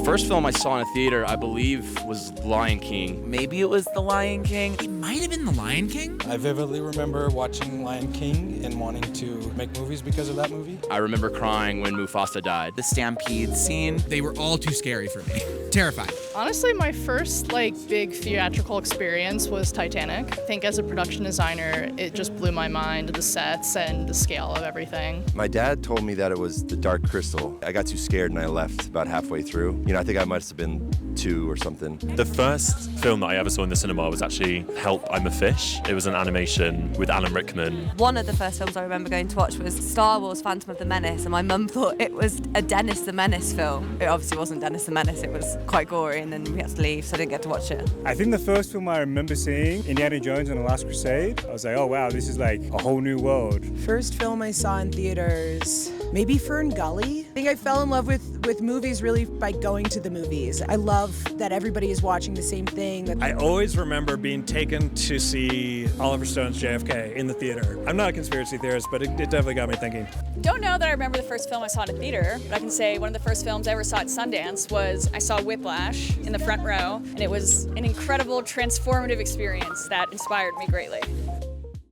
first film I saw in a theater, I believe, was Lion King. Maybe it was The Lion King. It might have been The Lion King. I vividly remember watching Lion King and wanting to make movies because of that movie. I remember crying when Mufasa died. The stampede scene. They were all too scary for me. Terrified. Honestly, my first big theatrical experience was Titanic. I think as a production designer, it just blew my mind, the sets and the scale of everything. My dad told me that it was The Dark Crystal. I got too scared and I left about halfway through. I think I must have been 2 or something. The first film that I ever saw in the cinema was actually Help, I'm a Fish. It was an animation with Alan Rickman. One of the first films I remember going to watch was Star Wars Phantom of the Menace, and my mum thought it was a Dennis the Menace film. It obviously wasn't Dennis the Menace, it was quite gory, and then we had to leave, so I didn't get to watch it. I think the first film I remember seeing, Indiana Jones and the Last Crusade, I was like, oh wow, this is like a whole new world. First film I saw in theaters, maybe Fern Gully. I think I fell in love with movies really by going to the movies. I love that everybody is watching the same thing. I always remember being taken to see Oliver Stone's JFK in the theater. I'm not a conspiracy theorist, but it definitely got me thinking. Don't know that I remember the first film I saw in a theater, but I can say one of the first films I ever saw at Sundance was I saw Whiplash in the front row, and it was an incredible, transformative experience that inspired me greatly.